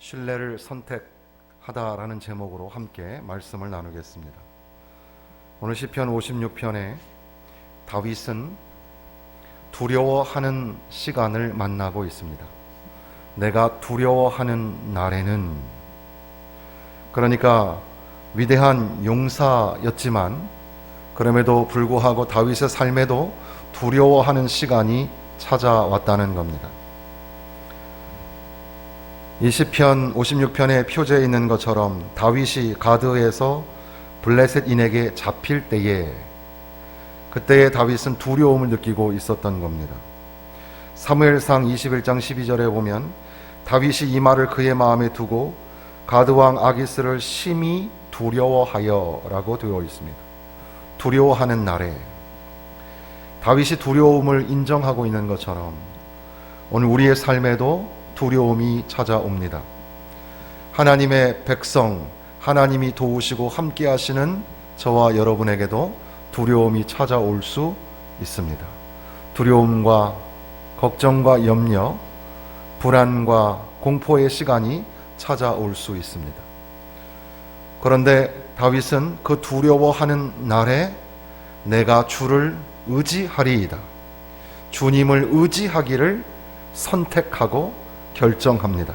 신뢰를 선택하다라는 제목으로 함께 말씀을 나누겠습니다. 오늘 시편 56편에 다윗은 두려워하는 시간을 만나고 있습니다. 내가 두려워하는 날에는, 그러니까 위대한 용사였지만 그럼에도 불구하고 다윗의 삶에도 두려워하는 시간이 찾아왔다는 겁니다. 이 시편 56편의 표제에 있는 것처럼 다윗이 가드에서 블레셋인에게 잡힐 때에, 그때의 다윗은 두려움을 느끼고 있었던 겁니다. 사무엘상 21장 12절에 보면 다윗이 이 말을 그의 마음에 두고 가드왕 아기스를 심히 두려워하여 라고 되어 있습니다. 두려워하는 날에 다윗이 두려움을 인정하고 있는 것처럼 오늘 우리의 삶에도 두려움이 찾아옵니다. 하나님의 백성, 하나님이 도우시고 함께 하시는 저와 여러분에게도 두려움이 찾아올 수 있습니다. 두려움과 걱정과 염려, 불안과 공포의 시간이 찾아올 수 있습니다. 그런데 다윗은 그 두려워하는 날에 내가 주를 의지하리이다, 주님을 의지하기를 선택하고 결정합니다.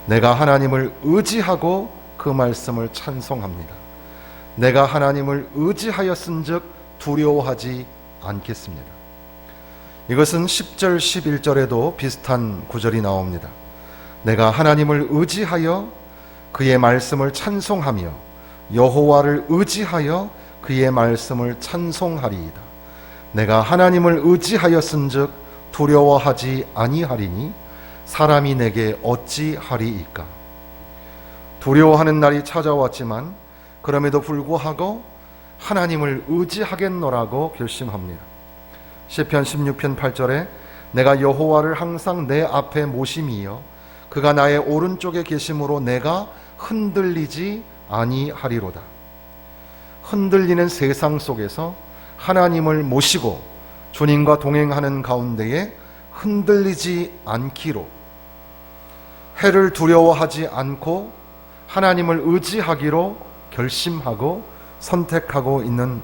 내가 하나님을 의지하고 그 말씀을 찬송합니다. 내가 하나님을 의지하였은즉 두려워하지 않겠습니다. 이것은 10절 11절에도 비슷한 구절이 나옵니다. 내가 하나님을 의지하여 그의 말씀을 찬송하며 여호와를 의지하여 그의 말씀을 찬송하리이다. 내가 하나님을 의지하였은즉 두려워하지 아니하리니 사람이 내게 어찌하리이까. 두려워하는 날이 찾아왔지만 그럼에도 불구하고 하나님을 의지하겠노라고 결심합니다. 시편 16편 8절에 내가 여호와를 항상 내 앞에 모심이여 그가 나의 오른쪽에 계심으로 내가 흔들리지 아니하리로다. 흔들리는 세상 속에서 하나님을 모시고 주님과 동행하는 가운데에 흔들리지 않기로, 해를 두려워하지 않고 하나님을 의지하기로 결심하고 선택하고 있는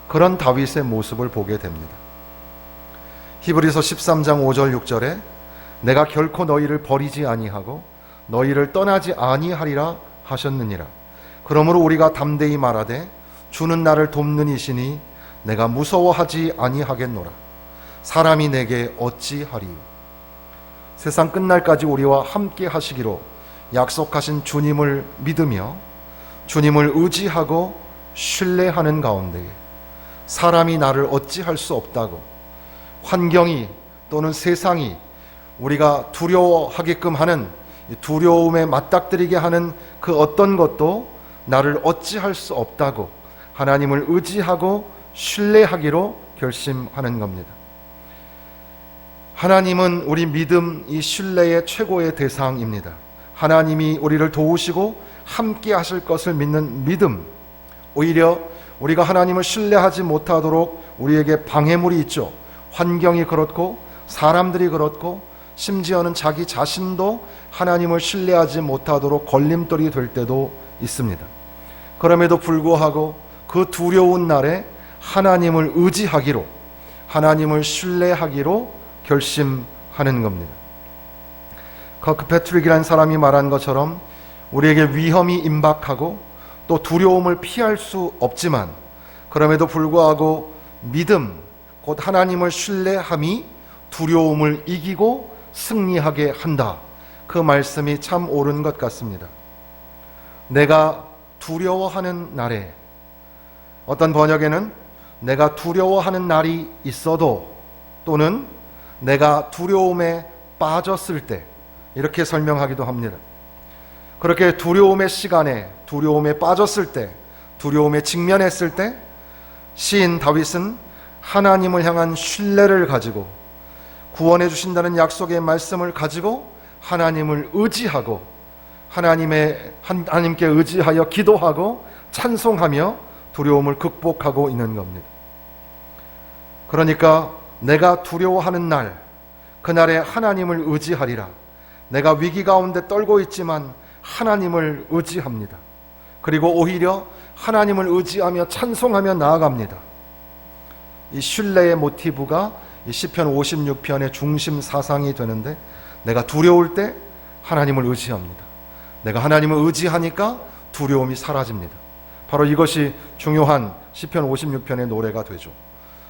그런 다윗의 모습을 보게 됩니다. 히브리서 13장 5절 6절에 내가 결코 너희를 버리지 아니하고 너희를 떠나지 아니하리라 하셨느니라. 그러므로 우리가 담대히 말하되 주는 나를 돕는 이시니 내가 무서워하지 아니하겠노라. 사람이 내게 어찌하리요. 세상 끝날까지 우리와 함께 하시기로 약속하신 주님을 믿으며 주님을 의지하고 신뢰하는 가운데에 사람이 나를 어찌할 수 없다고, 환경이 또는 세상이 우리가 두려워하게끔 하는, 두려움에 맞닥뜨리게 하는 그 어떤 것도 나를 어찌할 수 없다고 하나님을 의지하고 신뢰하기로 결심하는 겁니다. 하나님은 우리 믿음, 이 신뢰의 최고의 대상입니다. 하나님이 우리를 도우시고 함께 하실 것을 믿는 믿음, 오히려 우리가 하나님을 신뢰하지 못하도록 우리에게 방해물이 있죠. 환경이 그렇고 사람들이 그렇고 심지어는 자기 자신도 하나님을 신뢰하지 못하도록 걸림돌이 될 때도 있습니다. 그럼에도 불구하고 그 두려운 날에 하나님을 의지하기로, 하나님을 신뢰하기로 결심하는 겁니다. 커크 패트릭이라는 사람이 말한 것처럼 우리에게 위험이 임박하고 또 두려움을 피할 수 없지만 그럼에도 불구하고 믿음, 곧 하나님을 신뢰함이 두려움을 이기고 승리하게 한다. 그 말씀이 참 옳은 것 같습니다. 내가 두려워하는 날에, 어떤 번역에는 내가 두려워하는 날이 있어도, 또는 내가 두려움에 빠졌을 때, 이렇게 설명하기도 합니다. 그렇게 두려움의 시간에, 두려움에 빠졌을 때, 두려움에 직면했을 때 시인 다윗은 하나님을 향한 신뢰를 가지고 구원해 주신다는 약속의 말씀을 가지고 하나님을 의지하고 하나님께 의지하여 기도하고 찬송하며 두려움을 극복하고 있는 겁니다. 그러니까 내가 두려워하는 날, 그날에 하나님을 의지하리라. 내가 위기 가운데 떨고 있지만 하나님을 의지합니다. 그리고 오히려 하나님을 의지하며 찬송하며 나아갑니다. 이 신뢰의 모티브가 이 시편 56편의 중심 사상이 되는데, 내가 두려울 때 하나님을 의지합니다. 내가 하나님을 의지하니까 두려움이 사라집니다. 바로 이것이 중요한 시편 56편의 노래가 되죠.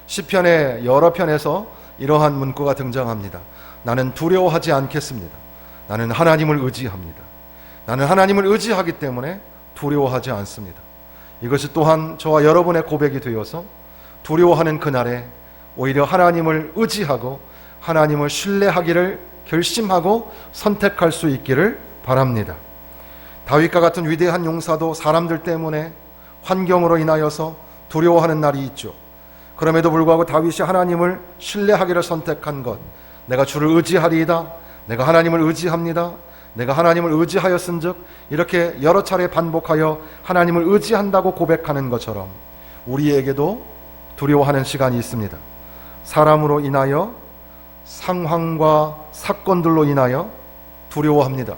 시편의 여러 편에서 이러한 문구가 등장합니다. 나는 두려워하지 않겠습니다. 나는 하나님을 의지합니다. 나는 하나님을 의지하기 때문에 두려워하지 않습니다. 이것이 또한 저와 여러분의 고백이 되어서 두려워하는 그날에 오히려 하나님을 의지하고 하나님을 신뢰하기를 결심하고 선택할 수 있기를 바랍니다. 다윗과 같은 위대한 용사도 사람들 때문에, 환경으로 인하여서 두려워하는 날이 있죠. 그럼에도 불구하고 다윗이 하나님을 신뢰하기를 선택한 것, 내가 주를 의지하리이다, 내가 하나님을 의지합니다, 내가 하나님을 의지하였은즉, 이렇게 여러 차례 반복하여 하나님을 의지한다고 고백하는 것처럼 우리에게도 두려워하는 시간이 있습니다. 사람으로 인하여, 상황과 사건들로 인하여 두려워합니다.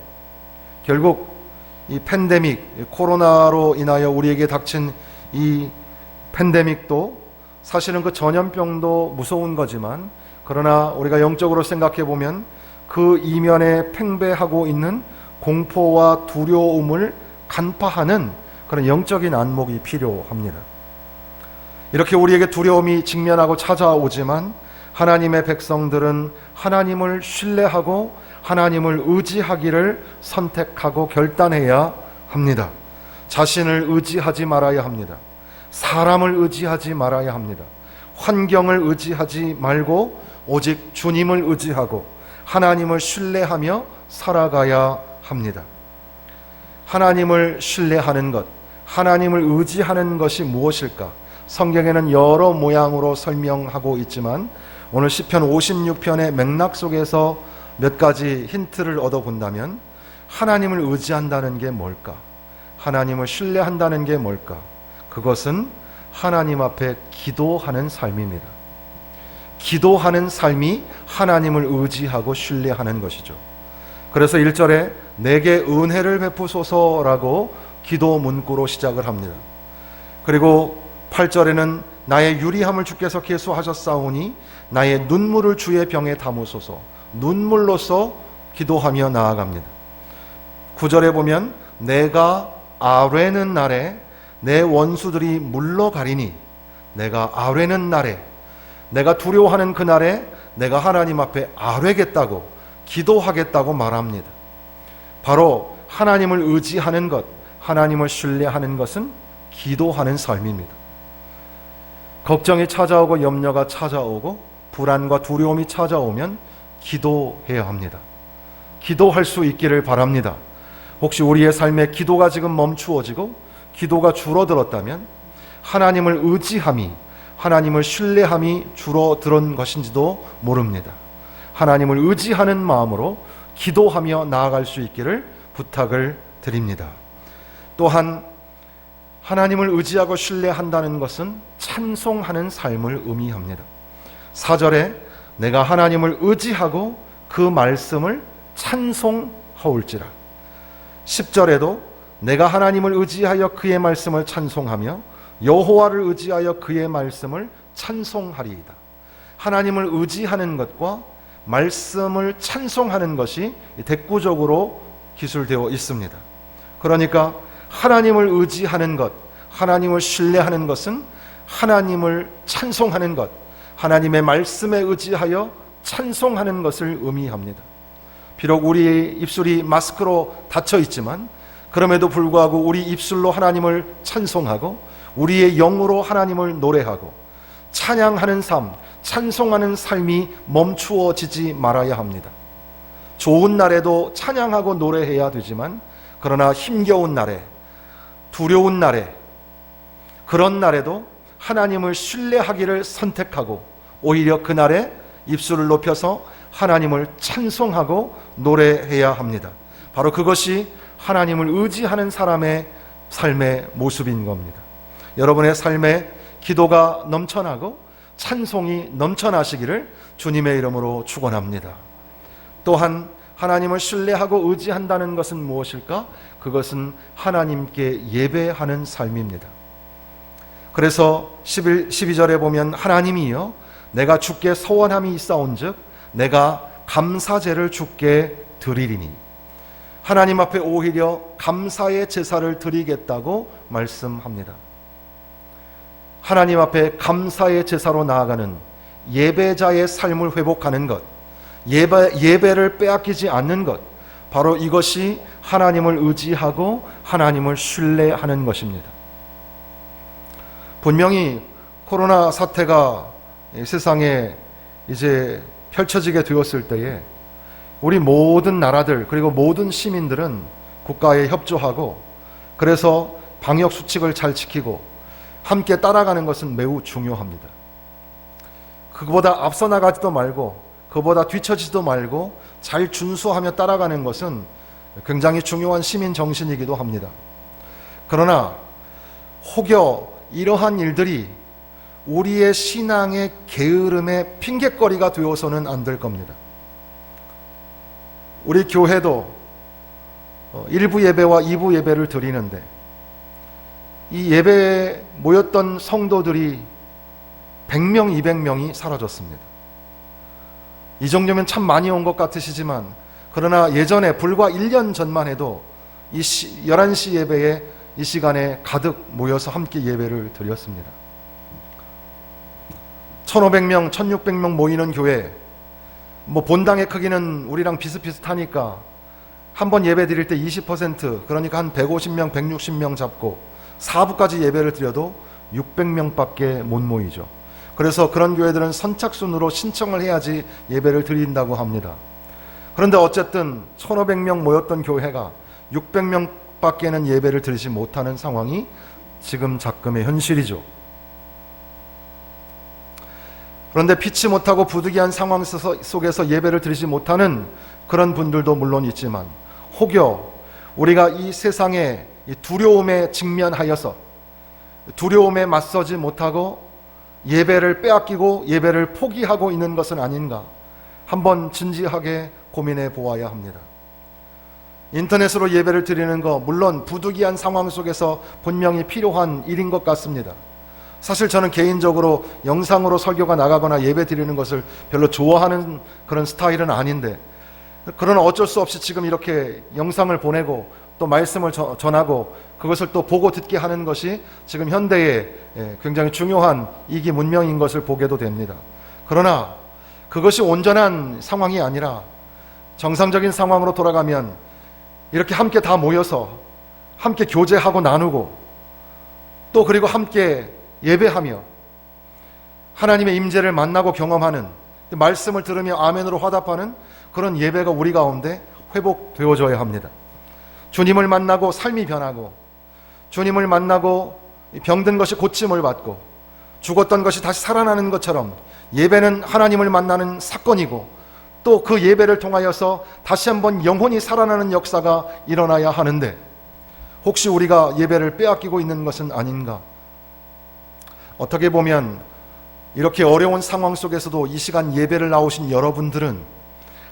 결국 이 팬데믹, 코로나로 인하여 우리에게 닥친 이 팬데믹도 사실은 그 전염병도 무서운 거지만, 그러나 우리가 영적으로 생각해 보면 그 이면에 팽배하고 있는 공포와 두려움을 간파하는 그런 영적인 안목이 필요합니다. 이렇게 우리에게 두려움이 직면하고 찾아오지만 하나님의 백성들은 하나님을 신뢰하고 하나님을 의지하기를 선택하고 결단해야 합니다. 자신을 의지하지 말아야 합니다. 사람을 의지하지 말아야 합니다. 환경을 의지하지 말고 오직 주님을 의지하고 하나님을 신뢰하며 살아가야 합니다. 하나님을 신뢰하는 것, 하나님을 의지하는 것이 무엇일까? 성경에는 여러 모양으로 설명하고 있지만 오늘 시편 56편의 맥락 속에서 몇 가지 힌트를 얻어본다면, 하나님을 의지한다는 게 뭘까? 하나님을 신뢰한다는 게 뭘까? 그것은 하나님 앞에 기도하는 삶입니다. 기도하는 삶이 하나님을 의지하고 신뢰하는 것이죠. 그래서 1절에 내게 은혜를 베푸소서라고 기도 문구로 시작을 합니다. 그리고 8절에는 나의 유리함을 주께서 계수하셨사오니 나의 눈물을 주의 병에 담으소서, 눈물로서 기도하며 나아갑니다. 9절에 보면 내가 아뢰는 날에 내 원수들이 물러가리니, 내가 아뢰는 날에, 내가 두려워하는 그날에 내가 하나님 앞에 아뢰겠다고, 기도하겠다고 말합니다. 바로 하나님을 의지하는 것, 하나님을 신뢰하는 것은 기도하는 삶입니다. 걱정이 찾아오고 염려가 찾아오고 불안과 두려움이 찾아오면 기도해야 합니다. 기도할 수 있기를 바랍니다. 혹시 우리의 삶에 기도가 지금 멈추어지고 기도가 줄어들었다면 하나님을 의지함이, 하나님을 신뢰함이 줄어든 것인지도 모릅니다. 하나님을 의지하는 마음으로 기도하며 나아갈 수 있기를 부탁을 드립니다. 또한 하나님을 의지하고 신뢰한다는 것은 찬송하는 삶을 의미합니다. 4절에 내가 하나님을 의지하고 그 말씀을 찬송하올지라. 10절에도 내가 하나님을 의지하여 그의 말씀을 찬송하며 여호와를 의지하여 그의 말씀을 찬송하리이다. 하나님을 의지하는 것과 말씀을 찬송하는 것이 대꾸적으로 기술되어 있습니다. 그러니까 하나님을 의지하는 것, 하나님을 신뢰하는 것은 하나님을 찬송하는 것, 하나님의 말씀에 의지하여 찬송하는 것을 의미합니다. 비록 우리의 입술이 마스크로 닫혀 있지만 그럼에도 불구하고 우리 입술로 하나님을 찬송하고 우리의 영으로 하나님을 노래하고 찬양하는 삶, 찬송하는 삶이 멈추어지지 말아야 합니다. 좋은 날에도 찬양하고 노래해야 되지만, 그러나 힘겨운 날에, 두려운 날에, 그런 날에도 하나님을 신뢰하기를 선택하고 오히려 그날에 입술을 높여서 하나님을 찬송하고 노래해야 합니다. 바로 그것이 하나님을 의지하는 사람의 삶의 모습인 겁니다. 여러분의 삶에 기도가 넘쳐나고 찬송이 넘쳐나시기를 주님의 이름으로 축원합니다. 또한 하나님을 신뢰하고 의지한다는 것은 무엇일까? 그것은 하나님께 예배하는 삶입니다. 그래서 12절에 보면 하나님이여 내가 주께 서원함이 있사온즉 내가 감사제를 주께 드리리니, 하나님 앞에 오히려 감사의 제사를 드리겠다고 말씀합니다. 하나님 앞에 감사의 제사로 나아가는 예배자의 삶을 회복하는 것, 예배를 빼앗기지 않는 것, 바로 이것이 하나님을 의지하고 하나님을 신뢰하는 것입니다. 분명히 코로나 사태가 세상에 이제 펼쳐지게 되었을 때에 우리 모든 나라들 그리고 모든 시민들은 국가에 협조하고, 그래서 방역 수칙을 잘 지키고 함께 따라가는 것은 매우 중요합니다. 그보다 앞서 나가지도 말고 그보다 뒤처지도 말고 잘 준수하며 따라가는 것은 굉장히 중요한 시민 정신이기도 합니다. 그러나 혹여 이러한 일들이 우리의 신앙의 게으름의 핑곗거리가 되어서는 안 될 겁니다. 우리 교회도 1부 예배와 2부 예배를 드리는데 이 예배에 모였던 성도들이 100명, 200명이 사라졌습니다. 이 정도면 참 많이 온 것 같으시지만, 그러나 예전에 불과 1년 전만 해도 이 11시 예배에 이 시간에 가득 모여서 함께 예배를 드렸습니다. 1500명, 1600명 모이는 교회, 본당의 크기는 우리랑 비슷비슷하니까 한번 예배 드릴 때 20%, 그러니까 한 150명, 160명 잡고 4부까지 예배를 드려도 600명밖에 못 모이죠. 그래서 그런 교회들은 선착순으로 신청을 해야지 예배를 드린다고 합니다. 그런데 어쨌든 1500명 모였던 교회가 600명밖에는 예배를 드리지 못하는 상황이 지금 작금의 현실이죠. 그런데 피치 못하고 부득이한 상황 속에서 예배를 드리지 못하는 그런 분들도 물론 있지만, 혹여 우리가 이 세상의 두려움에 직면하여서 두려움에 맞서지 못하고 예배를 빼앗기고 예배를 포기하고 있는 것은 아닌가, 한번 진지하게 고민해 보아야 합니다. 인터넷으로 예배를 드리는 거 물론 부득이한 상황 속에서 분명히 필요한 일인 것 같습니다. 사실 저는 개인적으로 영상으로 설교가 나가거나 예배 드리는 것을 별로 좋아하는 그런 스타일은 아닌데, 그러나 어쩔 수 없이 지금 이렇게 영상을 보내고 또 말씀을 전하고 그것을 또 보고 듣게 하는 것이 지금 현대의 굉장히 중요한 이기 문명인 것을 보게도 됩니다. 그러나 그것이 온전한 상황이 아니라 정상적인 상황으로 돌아가면 이렇게 함께 다 모여서 함께 교제하고 나누고 또 그리고 함께 예배하며 하나님의 임재를 만나고 경험하는, 말씀을 들으며 아멘으로 화답하는 그런 예배가 우리 가운데 회복되어져야 합니다. 주님을 만나고 삶이 변하고, 주님을 만나고 병든 것이 고침을 받고 죽었던 것이 다시 살아나는 것처럼 예배는 하나님을 만나는 사건이고, 또 그 예배를 통하여서 다시 한번 영혼이 살아나는 역사가 일어나야 하는데, 혹시 우리가 예배를 빼앗기고 있는 것은 아닌가? 어떻게 보면 이렇게 어려운 상황 속에서도 이 시간 예배를 나오신 여러분들은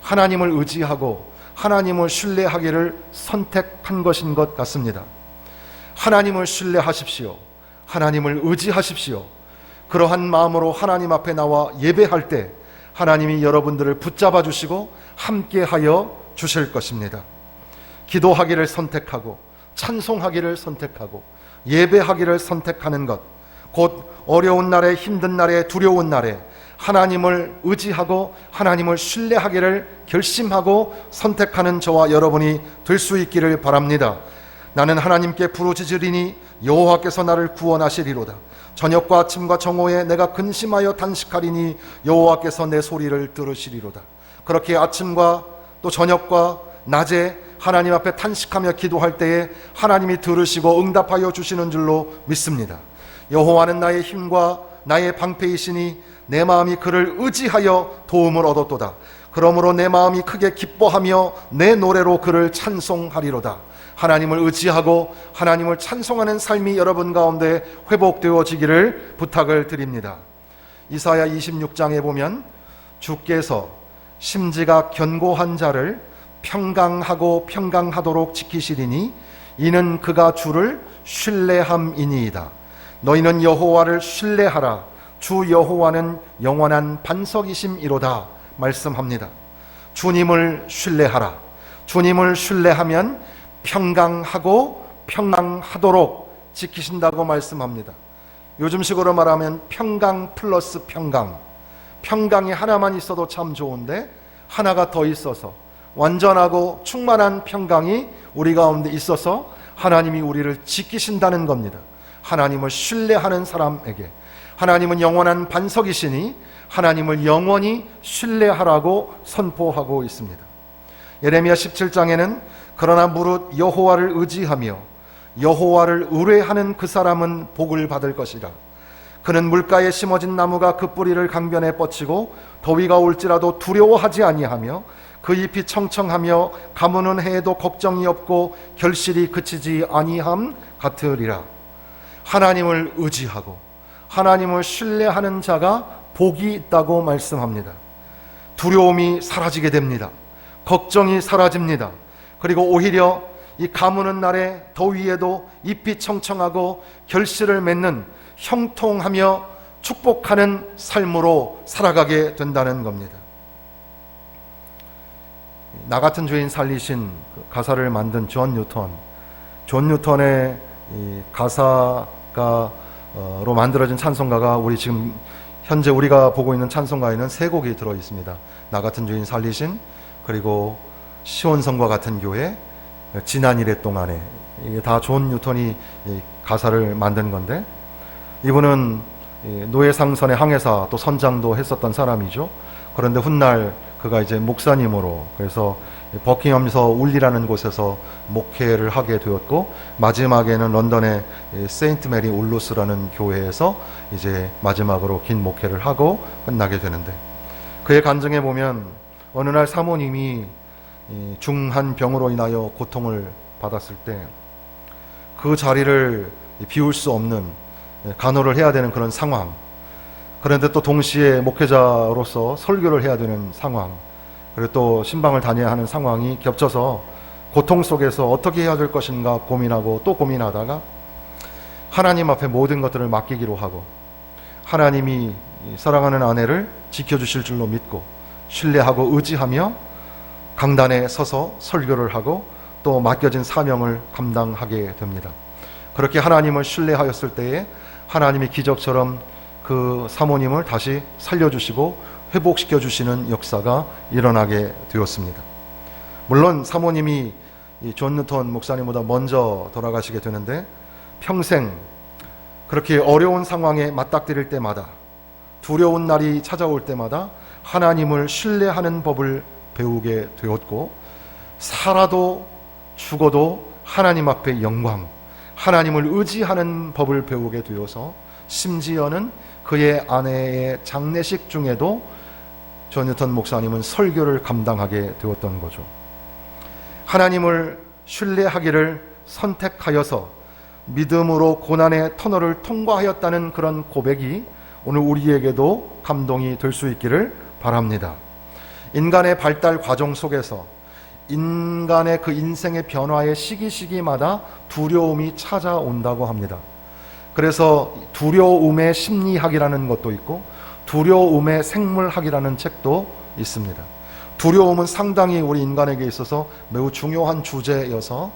하나님을 의지하고 하나님을 신뢰하기를 선택한 것인 것 같습니다. 하나님을 신뢰하십시오. 하나님을 의지하십시오. 그러한 마음으로 하나님 앞에 나와 예배할 때 하나님이 여러분들을 붙잡아 주시고 함께하여 주실 것입니다. 기도하기를 선택하고 찬송하기를 선택하고 예배하기를 선택하는 것, 곧 어려운 날에, 힘든 날에, 두려운 날에 하나님을 의지하고 하나님을 신뢰하기를 결심하고 선택하는 저와 여러분이 될 수 있기를 바랍니다. 나는 하나님께 부르짖으리니 여호와께서 나를 구원하시리로다. 저녁과 아침과 정오에 내가 근심하여 단식하리니 여호와께서 내 소리를 들으시리로다. 그렇게 아침과 또 저녁과 낮에 하나님 앞에 탄식하며 기도할 때에 하나님이 들으시고 응답하여 주시는 줄로 믿습니다. 여호와는 나의 힘과 나의 방패이시니 내 마음이 그를 의지하여 도움을 얻었도다. 그러므로 내 마음이 크게 기뻐하며 내 노래로 그를 찬송하리로다. 하나님을 의지하고 하나님을 찬송하는 삶이 여러분 가운데 회복되어지기를 부탁을 드립니다. 이사야 26장에 보면 주께서 심지가 견고한 자를 평강하고 평강하도록 지키시리니 이는 그가 주를 신뢰함이니이다. 너희는 여호와를 신뢰하라. 주 여호와는 영원한 반석이심이로다 말씀합니다. 주님을 신뢰하라. 주님을 신뢰하면 평강하고 평강하도록 지키신다고 말씀합니다. 요즘식으로 말하면 평강 플러스 평강. 평강이 하나만 있어도 참 좋은데 하나가 더 있어서 완전하고 충만한 평강이 우리 가운데 있어서 하나님이 우리를 지키신다는 겁니다. 하나님을 신뢰하는 사람에게 하나님은 영원한 반석이시니 하나님을 영원히 신뢰하라고 선포하고 있습니다. 예레미야 17장에는 그러나 무릇 여호와를 의지하며 여호와를 의뢰하는 그 사람은 복을 받을 것이라. 그는 물가에 심어진 나무가 그 뿌리를 강변에 뻗치고 더위가 올지라도 두려워하지 아니하며 그 잎이 청청하며 가무는 해에도 걱정이 없고 결실이 그치지 아니함 같으리라. 하나님을 의지하고 하나님을 신뢰하는 자가 복이 있다고 말씀합니다. 두려움이 사라지게 됩니다. 걱정이 사라집니다. 그리고 오히려 이 가무는 날에 더위에도 잎이 청청하고 결실을 맺는 형통하며 축복하는 삶으로 살아가게 된다는 겁니다. 나 같은 죄인 살리신 가사를 만든 존 뉴턴의 이 가사가로 만들어진 찬송가가 우리 지금 현재 우리가 보고 있는 찬송가에는 세 곡이 들어 있습니다. 나 같은 죄인 살리신, 그리고 시온성과 같은 교회, 지난 이래 동안에, 이게 다 존 뉴턴이 가사를 만든 건데, 이분은 노예상선의 항해사 또 선장도 했었던 사람이죠. 그런데 훗날 그가 이제 목사님으로, 그래서 버킹엄서 울리라는 곳에서 목회를 하게 되었고, 마지막에는 런던의 세인트 메리 울루스라는 교회에서 이제 마지막으로 긴 목회를 하고 끝나게 되는데, 그의 간증에 보면 어느 날 사모님이 중한 병으로 인하여 고통을 받았을 때 그 자리를 비울 수 없는 간호를 해야 되는 그런 상황, 그런데 또 동시에 목회자로서 설교를 해야 되는 상황, 그리고 또 신방을 다녀야 하는 상황이 겹쳐서 고통 속에서 어떻게 해야 될 것인가 고민하고 또 고민하다가 하나님 앞에 모든 것들을 맡기기로 하고, 하나님이 사랑하는 아내를 지켜주실 줄로 믿고 신뢰하고 의지하며 강단에 서서 설교를 하고 또 맡겨진 사명을 감당하게 됩니다. 그렇게 하나님을 신뢰하였을 때에 하나님이 기적처럼 그 사모님을 다시 살려주시고 회복시켜 주시는 역사가 일어나게 되었습니다. 물론 사모님이 존 뉴턴 목사님보다 먼저 돌아가시게 되는데, 평생 그렇게 어려운 상황에 맞닥뜨릴 때마다, 두려운 날이 찾아올 때마다 하나님을 신뢰하는 법을 배우게 되었고, 살아도 죽어도 하나님 앞에 영광, 하나님을 의지하는 법을 배우게 되어서 심지어는 그의 아내의 장례식 중에도 존 뉴턴 목사님은 설교를 감당하게 되었던 거죠. 하나님을 신뢰하기를 선택하여서 믿음으로 고난의 터널을 통과하였다는 그런 고백이 오늘 우리에게도 감동이 될 수 있기를 바랍니다. 인간의 발달 과정 속에서 인간의 그 인생의 변화의 시기마다 두려움이 찾아온다고 합니다. 그래서 두려움의 심리학이라는 것도 있고 두려움의 생물학이라는 책도 있습니다. 두려움은 상당히 우리 인간에게 있어서 매우 중요한 주제여서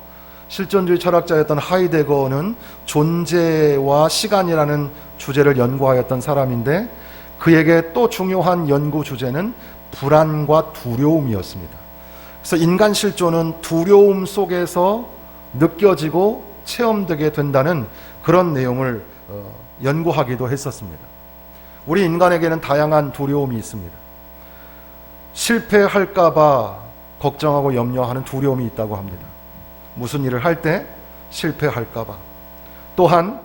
실존주의 철학자였던 하이데거는 존재와 시간이라는 주제를 연구하였던 사람인데, 그에게 또 중요한 연구 주제는 불안과 두려움이었습니다. 그래서 인간 실존은 두려움 속에서 느껴지고 체험되게 된다는 그런 내용을 연구하기도 했었습니다. 우리 인간에게는 다양한 두려움이 있습니다. 실패할까봐 걱정하고 염려하는 두려움이 있다고 합니다. 무슨 일을 할 때 실패할까봐. 또한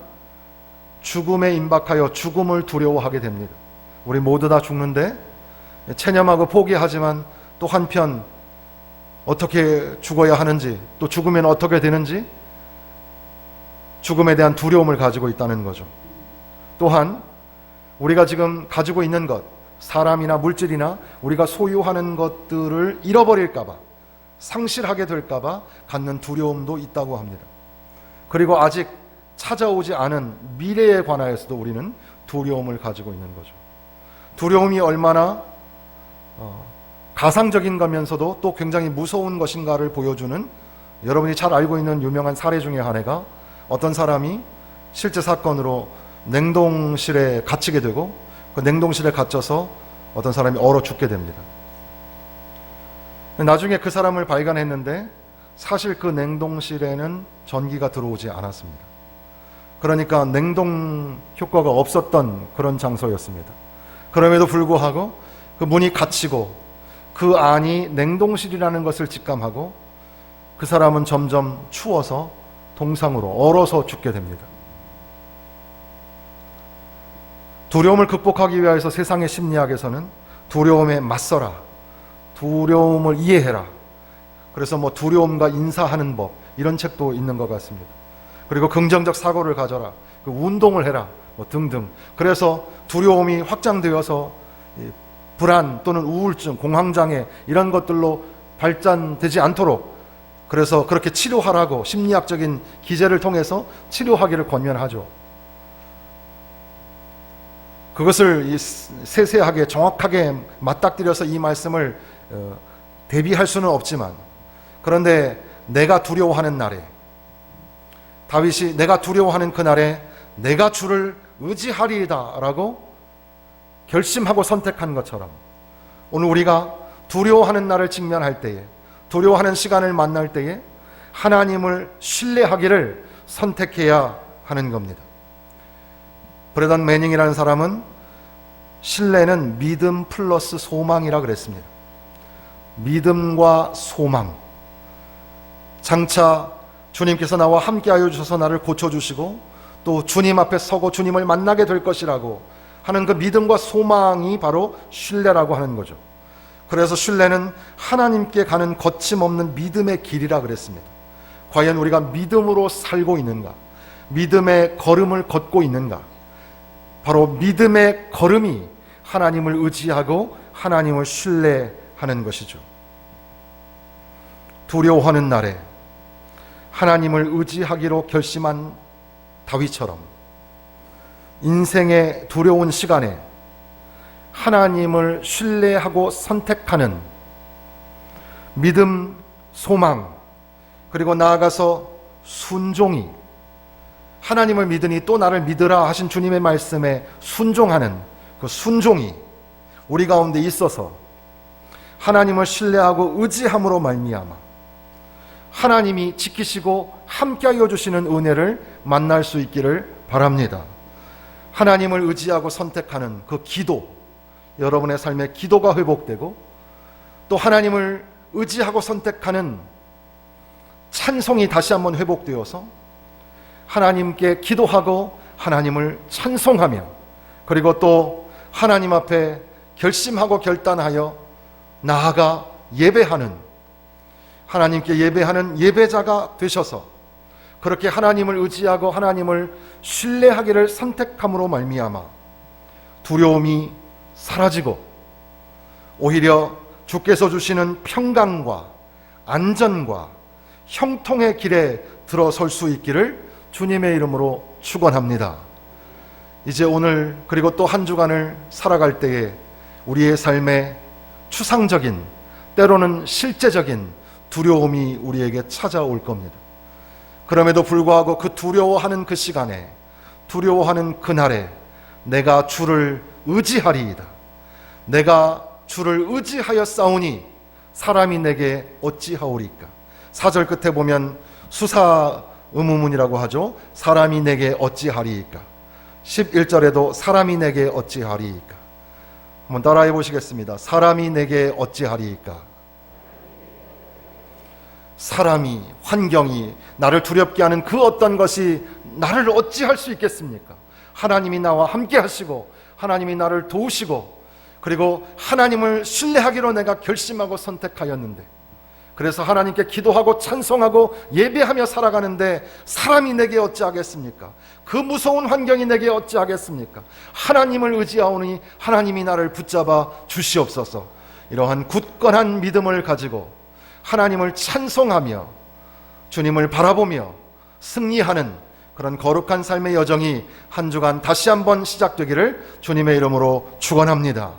죽음에 임박하여 죽음을 두려워하게 됩니다. 우리 모두 다 죽는데 체념하고 포기하지만 또 한편 어떻게 죽어야 하는지, 또 죽으면 어떻게 되는지 죽음에 대한 두려움을 가지고 있다는 거죠. 또한 우리가 지금 가지고 있는 것, 사람이나 물질이나 우리가 소유하는 것들을 잃어버릴까 봐 상실하게 될까봐 갖는 두려움도 있다고 합니다. 그리고 아직 찾아오지 않은 미래에 관하여서도 우리는 두려움을 가지고 있는 거죠. 두려움이 얼마나 가상적인 거면서도 또 굉장히 무서운 것인가를 보여주는, 여러분이 잘 알고 있는 유명한 사례 중에 하나가, 어떤 사람이 실제 사건으로 냉동실에 갇히게 되고 그 냉동실에 갇혀서 어떤 사람이 얼어 죽게 됩니다. 나중에 그 사람을 발견했는데 사실 그 냉동실에는 전기가 들어오지 않았습니다. 그러니까 냉동 효과가 없었던 그런 장소였습니다. 그럼에도 불구하고 그 문이 닫히고 그 안이 냉동실이라는 것을 직감하고 그 사람은 점점 추워서 동상으로 얼어서 죽게 됩니다. 두려움을 극복하기 위해서 세상의 심리학에서는 두려움에 맞서라, 두려움을 이해해라, 그래서 두려움과 인사하는 법, 이런 책도 있는 것 같습니다. 그리고 긍정적 사고를 가져라, 운동을 해라, 등등. 그래서 두려움이 확장되어서 불안 또는 우울증, 공황장애 이런 것들로 발전되지 않도록, 그래서 그렇게 치료하라고 심리학적인 기제를 통해서 치료하기를 권면하죠. 그것을 세세하게 정확하게 맞닥뜨려서 이 말씀을 대비할 수는 없지만, 그런데 내가 두려워하는 날에, 다윗이 내가 두려워하는 그날에 내가 주를 의지하리이다 라고 결심하고 선택한 것처럼, 오늘 우리가 두려워하는 날을 직면할 때에, 두려워하는 시간을 만날 때에 하나님을 신뢰하기를 선택해야 하는 겁니다. 브래던 매닝이라는 사람은 신뢰는 믿음 플러스 소망이라 그랬습니다. 믿음과 소망. 장차 주님께서 나와 함께하여 주셔서 나를 고쳐주시고 또 주님 앞에 서고 주님을 만나게 될 것이라고 하는 그 믿음과 소망이 바로 신뢰라고 하는 거죠. 그래서 신뢰는 하나님께 가는 거침없는 믿음의 길이라 그랬습니다. 과연 우리가 믿음으로 살고 있는가? 믿음의 걸음을 걷고 있는가? 바로 믿음의 걸음이 하나님을 의지하고 하나님을 신뢰하는 것이죠. 두려워하는 날에 하나님을 의지하기로 결심한 다윗처럼 인생의 두려운 시간에 하나님을 신뢰하고 선택하는 믿음, 소망, 그리고 나아가서 순종이, 하나님을 믿으니 또 나를 믿으라 하신 주님의 말씀에 순종하는 그 순종이 우리 가운데 있어서 하나님을 신뢰하고 의지함으로 말미암아 하나님이 지키시고 함께하여 주시는 은혜를 만날 수 있기를 바랍니다. 하나님을 의지하고 선택하는 그 기도, 여러분의 삶에 기도가 회복되고 또 하나님을 의지하고 선택하는 찬송이 다시 한번 회복되어서 하나님께 기도하고 하나님을 찬송하며, 그리고 또 하나님 앞에 결심하고 결단하여 나아가 예배하는, 하나님께 예배하는 예배자가 되셔서 그렇게 하나님을 의지하고 하나님을 신뢰하기를 선택함으로 말미암아 두려움이 사라지고 오히려 주께서 주시는 평강과 안전과 형통의 길에 들어설 수 있기를 주님의 이름으로 축원합니다. 이제 오늘 그리고 또 한 주간을 살아갈 때에 우리의 삶에 추상적인, 때로는 실제적인 두려움이 우리에게 찾아올 겁니다. 그럼에도 불구하고 그 두려워하는 그 시간에, 두려워하는 그날에 내가 주를 의지하리이다. 내가 주를 의지하여 싸우니 사람이 내게 어찌하오리까. 4절 끝에 보면 수사 의무문이라고 하죠. 사람이 내게 어찌하리이까. 11절에도 사람이 내게 어찌하리이까. 한번 따라해 보시겠습니다. 사람이 내게 어찌하리이까. 사람이, 환경이 나를 두렵게 하는 그 어떤 것이 나를 어찌할 수 있겠습니까? 하나님이 나와 함께 하시고 하나님이 나를 도우시고 그리고 하나님을 신뢰하기로 내가 결심하고 선택하였는데, 그래서 하나님께 기도하고 찬송하고 예배하며 살아가는데 사람이 내게 어찌하겠습니까? 그 무서운 환경이 내게 어찌하겠습니까? 하나님을 의지하오니 하나님이 나를 붙잡아 주시옵소서. 이러한 굳건한 믿음을 가지고 하나님을 찬송하며 주님을 바라보며 승리하는 그런 거룩한 삶의 여정이 한 주간 다시 한번 시작되기를 주님의 이름으로 축원합니다.